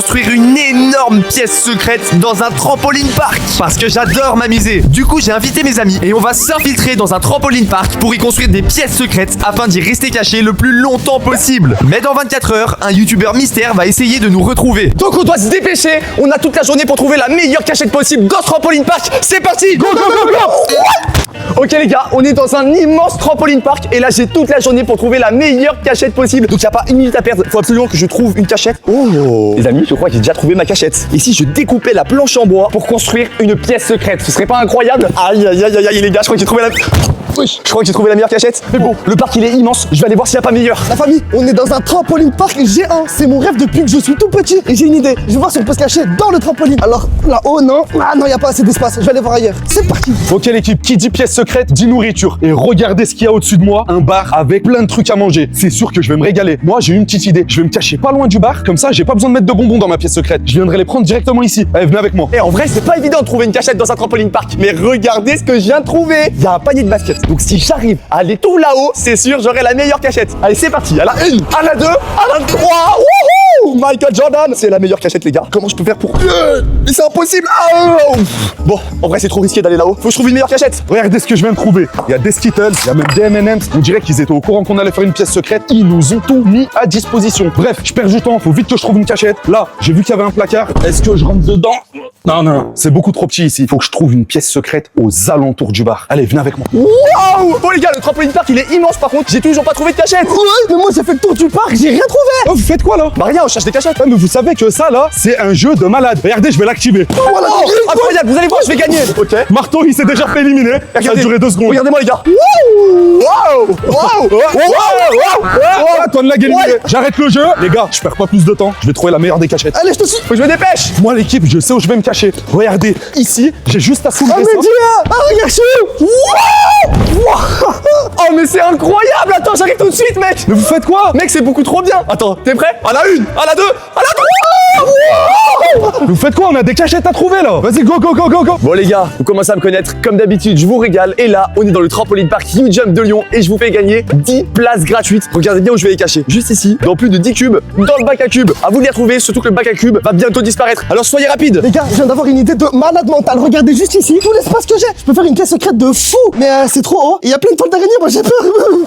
construire une énorme pièce secrète dans un trampoline park parce que j'adore m'amuser. Du coup, j'ai invité mes amis et on va s'infiltrer dans un trampoline park pour y construire des pièces secrètes afin d'y rester caché le plus longtemps possible. Mais dans 24 heures, un youtubeur mystère va essayer de nous retrouver. Donc on doit se dépêcher. On a toute la journée pour trouver la meilleure cachette possible dans ce trampoline park. C'est parti. Go, go, go, go. Ok les gars, on est dans un immense trampoline park et là j'ai toute la journée pour trouver la meilleure cachette possible. Donc il n'y a pas une minute à perdre, faut absolument que je trouve une cachette. Oh les amis, je crois que j'ai déjà trouvé ma cachette. Et si je découpais la planche en bois pour construire une pièce secrète, ce serait pas incroyable? Aïe aïe aïe aïe les gars, je crois que j'ai trouvé la... Oui, je crois que j'ai trouvé la meilleure cachette. Mais bon, le parc il est immense, je vais aller voir s'il n'y a pas meilleur. La famille, on est dans un trampoline park géant. C'est mon rêve depuis que je suis tout petit. Et j'ai une idée, je vais voir si on peut se cacher dans le trampoline. Alors là-haut, non. Ah non, il n'y a pas assez d'espace, je vais aller voir ailleurs. C'est parti. Ok l'équipe, qui dit pièce secrète dit nourriture. Et regardez ce qu'il y a au-dessus de moi, un bar avec plein de trucs à manger. C'est sûr que je vais me régaler. Moi j'ai une petite idée, je vais me cacher pas loin du bar, comme ça j'ai pas besoin de mettre de bonbons dans ma pièce secrète. Je viendrai les prendre directement ici. Allez, venez avec moi. Et en vrai, c'est pas évident de trouver une cachette dans un trampoline park. Mais regardez ce que je viens de trouver. Il y a un panier de basket. Donc si j'arrive à aller tout là-haut, c'est sûr, j'aurai la meilleure cachette. Allez, c'est parti. À la 1, à la 2, à la 3. Wouhou! Michael Jordan, c'est la meilleure cachette, les gars. Comment je peux faire pour... Mais c'est impossible. Bon, en vrai, c'est trop risqué d'aller là-haut. Faut que je trouve une meilleure cachette. Regardez ce que je viens de trouver. Il y a des Skittles, il y a même des M&M's. On dirait qu'ils étaient au courant qu'on allait faire une pièce secrète. Ils nous ont tout mis à disposition. Bref, je perds du temps. Faut vite que je trouve une cachette. Là, j'ai vu qu'il y avait un placard. Est-ce que je rentre dedans? Non, non, c'est beaucoup trop petit ici. Faut que je trouve une pièce secrète aux alentours du bar. Allez, venez avec moi. Waouh! Bon, les gars, le trampoline park, il est immense. Par contre, j'ai toujours pas trouvé de cachette. Ouais, mais moi j'ai fait le tour du parc, j'ai rien trouvé. Oh, vous faites quoi là? Bah rien, on cherche des cachettes. Ah, mais vous savez que ça là, c'est un jeu de malade. Regardez, je vais l'activer. Voilà, Oh, incroyable, vous allez voir, je vais gagner. Ok. Marteau, il s'est déjà fait éliminer. Ça a Regardez. duré 2 secondes. Regardez-moi, les gars. Waouh! Waouh! Ah, toi de la game. J'arrête le jeu. Les gars, je perds pas plus de temps. Je vais trouver la meilleure des cachettes. Allez, je te suis. Faut que je me dépêche. Moi, l'équipe, je sais où je vais me cacher. Regardez, ici, j'ai juste à soulever Ah, mais ça. dis-le. Ah, regarde, je suis où? Oh, mais c'est incroyable. Attends, j'arrive tout de suite, mec. Mais vous faites quoi? Mec, c'est beaucoup trop bien. Attends, t'es prêt? À la 1, à la 2, à la 3. Vous faites quoi? On a des cachettes à trouver là. Vas-y, go, go, go, go, go. Bon les gars, vous commencez à me connaître, comme d'habitude, je vous régale. Et là, on est dans le trampoline park U-Jump de Lyon et je vous fais gagner 10 places gratuites. Regardez bien où je vais les cacher. Juste ici, dans plus de 10 cubes, dans le bac à cubes. À vous de les retrouver, surtout que le bac à cubes va bientôt disparaître. Alors soyez rapides. Les gars, je viens d'avoir une idée de malade mental. Regardez juste ici, tout l'espace que j'ai. Je peux faire une pièce secrète de fou. Mais c'est trop haut. Il y a plein de toiles d'araignée, moi j'ai peur.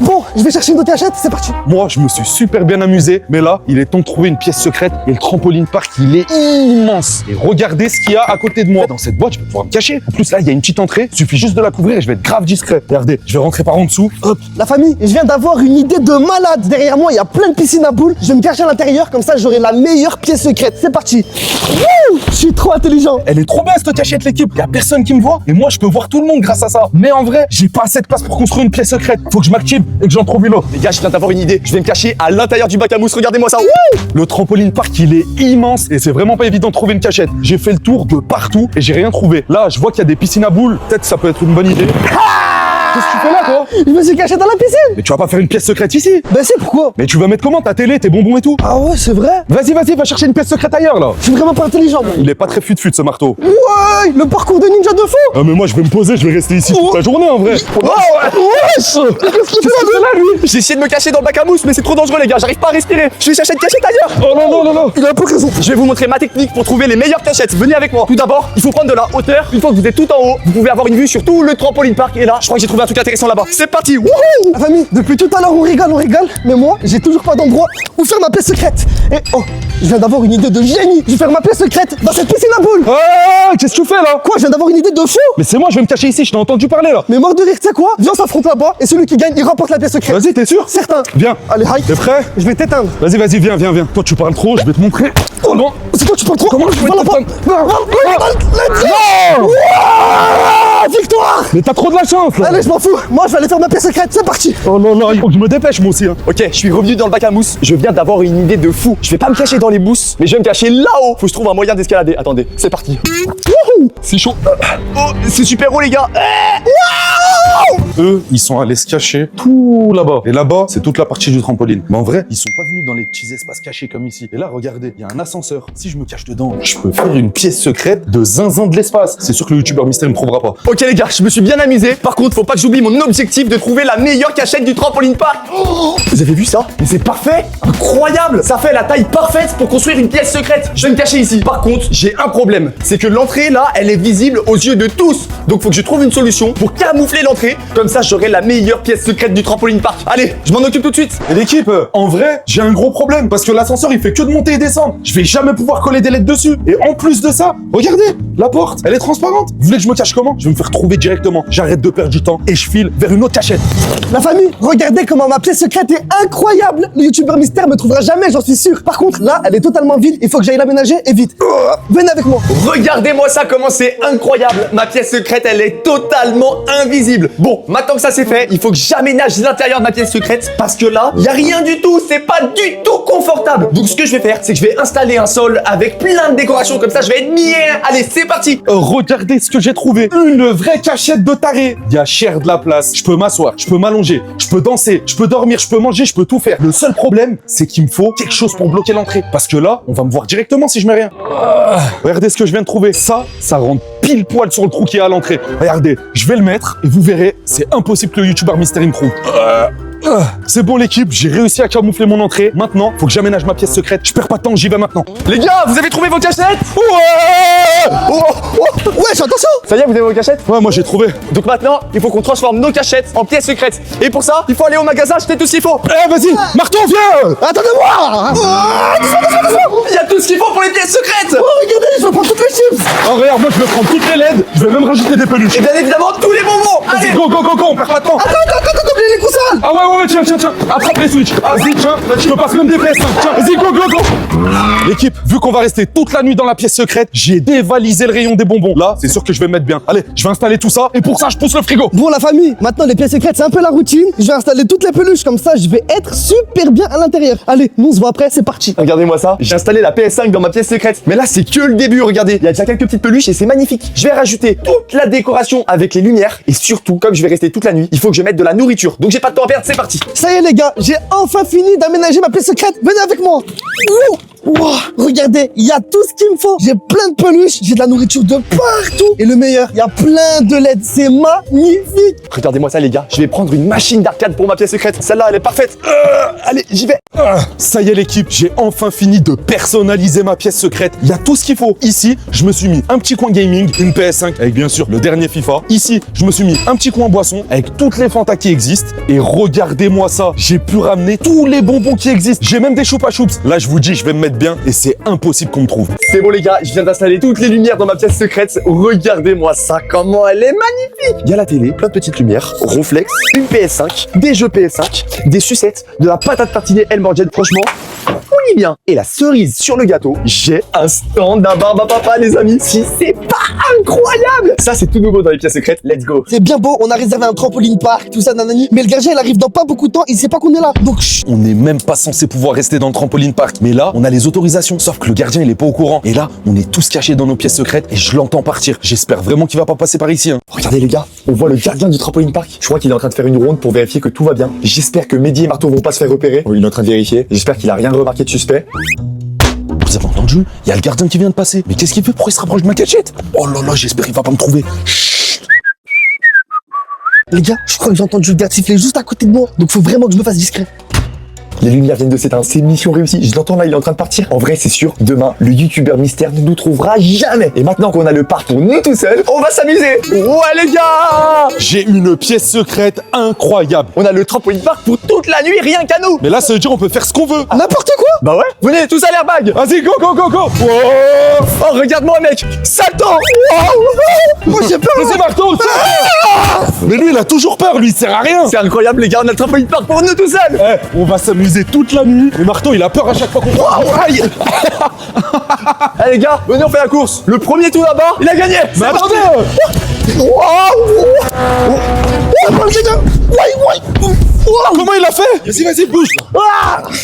Bon, je vais chercher une autre cachette, c'est parti. Moi, je me suis super bien amusé. Mais là, il est temps de trouver une pièce secrète. Et le trampoline park, il est immense. Et regardez ce qu'il y a à côté de moi. Dans cette boîte, je vais pouvoir me cacher. En plus, là, il y a une petite entrée. Il suffit juste de la couvrir et je vais être grave discret. Regardez, je vais rentrer par en dessous. Hop. La famille, je viens d'avoir une idée de malade. Derrière moi, il y a plein de piscines à boules. Je vais me cacher à l'intérieur, comme ça j'aurai la meilleure pièce secrète. C'est parti. Wouh, je suis trop intelligent. Elle est trop bien cette cachette, l'équipe. Y a personne qui me voit. Et moi, je peux voir tout le monde grâce à ça. Mais en vrai, j'ai pas assez de place pour construire une pièce secrète. Faut que je m'active et que j'en trouve une autre. Les gars, je viens d'avoir une idée. Je vais me cacher à l'intérieur du bac à mousse. Regardez-moi ça. Wouh! Le trampoline park, il est immense et c'est vraiment pas évident de trouver une cachette. J'ai fait le tour de partout et j'ai rien trouvé. Là, je vois qu'il y a des piscines à boules. Peut-être que ça peut être une bonne idée. Qu'est-ce que tu fais là, toi? Je me suis caché dans la piscine. Mais tu vas pas faire une pièce secrète ici? Ben c'est pourquoi? Mais tu vas mettre comment ta télé, tes bonbons et tout? Ah ouais, c'est vrai. Vas-y, vas-y, va chercher une pièce secrète ailleurs, là. Je suis vraiment pas intelligent, moi. Il est pas très fut-fut, ce marteau. Ouais, le parcours de ninja de fou. Ah, mais moi, je vais me poser, je vais rester ici toute la journée, en vrai. Qu'est-ce qu'il fait là, lui? J'ai essayé de me cacher dans le bac à mousse, mais c'est trop dangereux, les gars. J'arrive pas à respirer. Je vais chercher une cachette ailleurs. Oh non, non, non, non. Il a un peu raison. Je vais vous montrer ma technique pour trouver les meilleures cachettes. Venez avec moi. Tout d'abord, il faut prendre de la hauteur. Une fois que vous êtes tout en haut, vous pouvez avoir une vue sur tout le trampoline park. Et là, je crois que j'ai trouvé un truc intéressant là-bas. C'est parti. Wouhou! La famille, depuis tout à l'heure on rigole, mais moi j'ai toujours pas d'endroit où faire ma pièce secrète. Et oh, je viens d'avoir une idée de génie. Je vais faire ma pièce secrète dans cette piscine à boules. Ah, qu'est-ce que tu fais, là? Quoi, je viens d'avoir une idée de fou. Mais c'est moi, je vais me cacher ici, je t'ai entendu parler, là. Mais mort de rire, tu sais quoi? Viens, on s'affronte là-bas et celui qui gagne, il remporte la pièce secrète. Vas-y, t'es sûr? Certain. Viens. Allez, hi. T'es prêt? Je vais t'éteindre. Vas-y, vas-y, viens, viens, viens. Toi, tu parles trop, je vais te montrer. Oh non. C'est toi, tu parles trop. Comment je peux Voilà t'éteindre? pas. Victoire. Mais t'as trop de la chance, là. Allez, je m'en fous. Moi, je vais aller faire ma pièce secrète. C'est parti. Oh là là, il faut que je me dépêche, moi aussi, hein. Ok, je suis revenu dans le bac à mousse. Je viens d'avoir une idée de fou. Je vais pas me cacher dans les mousses, mais je vais me cacher là-haut. Faut que je trouve un moyen d'escalader. Attendez, c'est parti. Wouhou! C'est chaud. Oh, c'est super haut, les gars. Eux, ils sont allés se cacher tout là-bas. Et là-bas, c'est toute la partie du trampoline. Mais en vrai, ils sont pas venus dans les petits espaces cachés comme ici. Et là, regardez, il y a un l'ascenseur. Si je me cache dedans, je peux faire une pièce secrète de zinzin de l'espace. C'est sûr que le youtubeur mystère ne me trouvera pas. Ok les gars, je me suis bien amusé. Par contre, faut pas que j'oublie mon objectif de trouver la meilleure cachette du trampoline park. Oh, vous avez vu ça? Mais c'est parfait, incroyable. Ça fait la taille parfaite pour construire une pièce secrète. Je vais me cacher ici. Par contre, j'ai un problème. C'est que l'entrée là, elle est visible aux yeux de tous. Donc faut que je trouve une solution pour camoufler l'entrée. Comme ça, j'aurai la meilleure pièce secrète du trampoline park. Allez, je m'en occupe tout de suite. Et l'équipe, en vrai, j'ai un gros problème parce que l'ascenseur il fait que de monter et descendre. Je vais jamais pouvoir coller des lettres dessus. Et en plus de ça, regardez, la porte, elle est transparente. Vous voulez que je me cache comment? Je vais me faire trouver directement. J'arrête de perdre du temps et je file vers une autre cachette. La famille, regardez comment ma pièce secrète est incroyable. Le youtubeur mystère me trouvera jamais, j'en suis sûr. Par contre, là, elle est totalement vide. Il faut que j'aille l'aménager et vite. Venez avec moi. Regardez-moi ça, comment c'est incroyable. Ma pièce secrète, elle est totalement invisible. Bon, maintenant que ça c'est fait, il faut que j'aménage l'intérieur de ma pièce secrète parce que là, il y a rien du tout. C'est pas du tout confortable. Donc ce que je vais faire, c'est que je vais installer un sol avec plein de décorations. Comme ça, je vais être bien. Allez, c'est parti. Regardez ce que j'ai trouvé. Une vraie cachette de taré. Il y a cher de la place. Je peux m'asseoir, je peux m'allonger, je peux danser, je peux dormir, je peux manger, je peux tout faire. Le seul problème, c'est qu'il me faut quelque chose pour bloquer l'entrée. Parce que là, on va me voir directement si je mets rien. Regardez ce que je viens de trouver. Ça rentre pile poil sur le trou qui est à l'entrée. Regardez, je vais le mettre et vous verrez, c'est impossible que le youtubeur mystère me trouve. C'est bon l'équipe, j'ai réussi à camoufler mon entrée. Maintenant, faut que j'aménage ma pièce secrète. Je perds pas de temps, j'y vais maintenant. Les gars, vous avez trouvé vos cachettes? Ouais, attention. Ça y est, vous avez vos cachettes? Ouais, moi j'ai trouvé. Donc maintenant, il faut qu'on transforme nos cachettes en pièces secrètes. Et pour ça, il faut aller au magasin acheter tout ce qu'il faut. Eh, vas-y, marteau, viens. Attendez-moi. Il y a tout ce qu'il faut pour les pièces secrètes. Oh, regardez, je vais prendre toutes les chips. Oh, regarde, moi je vais prendre toutes les LED. Je vais même rajouter des peluches. Et bien évidemment, tous les bonbons. Allez, Vas-y, go, on perd pas de temps. Attends, oubliez les coussins. Ah ouais, tiens, attrape les switches. Vas-y, tiens, je te passe même des PS5. Tiens, vas-y, go. L'équipe, vu qu'on va rester toute la nuit dans la pièce secrète, j'ai dévalisé le rayon des bonbons. Là, c'est sûr que je vais me mettre bien. Allez, je vais installer tout ça et pour ça, je pousse le frigo. Bon la famille, maintenant les pièces secrètes c'est un peu la routine. Je vais installer toutes les peluches comme ça, je vais être super bien à l'intérieur. Allez, nous on se voit après, c'est parti. regardez-moi ça. J'ai installé la PS5 dans ma pièce secrète. Mais là, c'est que le début, regardez. Il y a déjà quelques petites peluches et c'est magnifique. Je vais rajouter toute la décoration avec les lumières. Et surtout, comme je vais rester toute la nuit, il faut que je mette de la nourriture. Donc j'ai pas de temps à perdre, c'est parti. Ça y est les gars, j'ai enfin fini d'aménager ma pièce secrète. Venez avec moi. Wow, regardez, il y a tout ce qu'il me faut. J'ai plein de peluches, j'ai de la nourriture de partout. Et le meilleur, il y a plein de LED, c'est magnifique. Regardez-moi ça les gars, je vais prendre une machine d'arcade pour ma pièce secrète. Celle-là, elle est parfaite. Allez, j'y vais. Ça y est l'équipe, j'ai enfin fini de personnaliser ma pièce secrète. Il y a tout ce qu'il faut. Ici, je me suis mis un petit coin gaming, une PS5 avec bien sûr le dernier FIFA. Ici, je me suis mis un petit coin boisson avec toutes les Fanta qui existent. Et regardez-moi ça, j'ai pu ramener tous les bonbons qui existent. J'ai même des choupa choups. Là, je vous dis, je vais me mettre bien et c'est impossible qu'on me trouve. C'est bon les gars, je viens d'installer toutes les lumières dans ma pièce secrète. Regardez-moi ça, comment elle est magnifique. Il y a la télé, plein de petites lumières, Ronflex, une PS5, des jeux PS5, des sucettes, de la patate tartinée El Mordienne. Franchement, on y vient. Et la cerise sur le gâteau, j'ai un stand à barbe à papa les amis. Si c'est pas incroyable. Ça c'est tout nouveau dans les pièces secrètes, let's go. C'est bien beau, on a réservé un trampoline park, tout ça nanani. Mais le gardien il arrive dans pas beaucoup de temps, il sait pas qu'on est là. Donc chut. On n'est même pas censé pouvoir rester dans le trampoline park. Mais là, on a les autorisations. Sauf que le gardien, il est pas au courant. Et là, on est tous cachés dans nos pièces secrètes et je l'entends partir. J'espère vraiment qu'il va pas passer par ici. Regardez les gars, on voit le gardien du trampoline park. Je crois qu'il est en train de faire une ronde pour vérifier que tout va bien. J'espère que Mehdi et Marteau vont pas se faire repérer. Oui, il est en train de vérifier. J'espère qu'il a rien remarqué de suspect. Vous avez entendu? Il y a le gardien qui vient de passer. Mais qu'est-ce qu'il fait? Pourquoi il se rapproche de ma cachette? Oh là là, j'espère qu'il va pas me trouver. Chut. Les gars, je crois que j'ai entendu le gars siffler juste à côté de moi. Donc faut vraiment que je me fasse discret. Les lumières viennent de s'éteindre, c'est mission réussie. Je l'entends là, il est en train de partir. En vrai, c'est sûr, demain, le youtubeur mystère ne nous trouvera jamais. Et maintenant qu'on a le parc pour nous tout seuls, on va s'amuser. Ouais les gars, J'ai une pièce secrète incroyable. on a le trampoline park pour toute la nuit, rien qu'à nous. Mais là, ça veut dire on peut faire ce qu'on veut. N'importe quoi. Bah ouais, venez tous à l'airbag. Vas-y, go. Oh, regarde-moi mec, Satan. Moi j'ai peur. Vas-y, marteau. Mais lui, il a toujours peur. Lui, il sert à rien. C'est incroyable les gars, on a le trampoline park pour nous tout seuls. Eh, on va s'amuser toute la nuit. Le marteau, il a peur à chaque fois qu'on aïe. Allez les gars, venez on fait la course. Le premier tout là-bas, il a gagné. Mais attendez. Comment il a fait? Vas-y, bouge.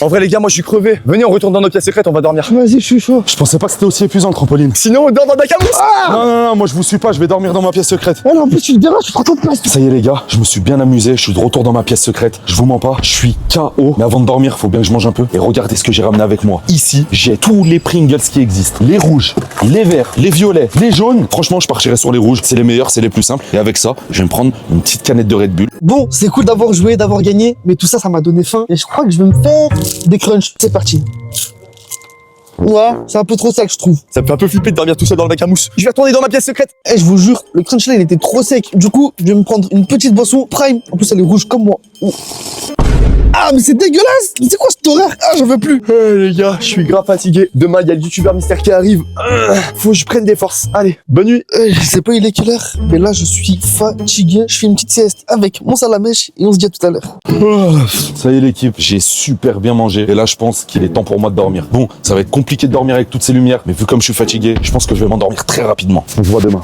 En vrai, les gars, moi je suis crevé. Venez, on retourne dans nos pièces secrètes, on va dormir. Vas-y, je suis chaud. Je pensais pas que c'était aussi épuisant le trampoline. Sinon, on dort dans la camousse. Non, moi je vous suis pas, je vais dormir dans ma pièce secrète. Alors, en plus, tu te déranges, tu prends trop de place. Ça y est les gars, je me suis bien amusé, je suis de retour dans ma pièce secrète. Je vous mens pas, je suis KO. Mais avant de dormir, faut bien que je mange un peu. Et regardez ce que j'ai ramené avec moi. Ici, j'ai tous les Pringles qui existent. Les rouges, les verts, les violets, les jaunes. Franchement, je partirai sur les rouges. C'est les meilleurs, c'est les plus simples. Et avec ça, je vais me prendre une petite canette de Red Bull. Bon, c'est cool d'avoir joué, d'avoir gagné, mais tout ça, ça m'a donné faim. Et je crois que je vais me faire des crunchs. C'est parti. Ouais, c'est un peu trop sec, je trouve. Ça me fait un peu flipper de dormir tout seul dans le bac à mousse. Je vais retourner dans ma pièce secrète. Eh, je vous jure, le crunch là, il était trop sec. Du coup, je vais me prendre une petite boisson Prime. En plus, elle est rouge comme moi. Oh. Ah, mais c'est dégueulasse! Mais c'est quoi cet horaire? Ah, j'en veux plus! Les gars, je suis grave fatigué. Demain, il y a le youtubeur mystère qui arrive. Faut que je prenne des forces. Allez, bonne nuit. Je sais pas il est quelle heure, mais là je suis fatigué. Je fais une petite sieste avec mon salamèche et on se dit à tout à l'heure. Ça y est l'équipe, j'ai super bien mangé. Et là, je pense qu'il est temps pour moi de dormir. Bon, ça va être compliqué de dormir avec toutes ces lumières. Mais vu comme je suis fatigué, je pense que je vais m'endormir très rapidement. On se voit demain.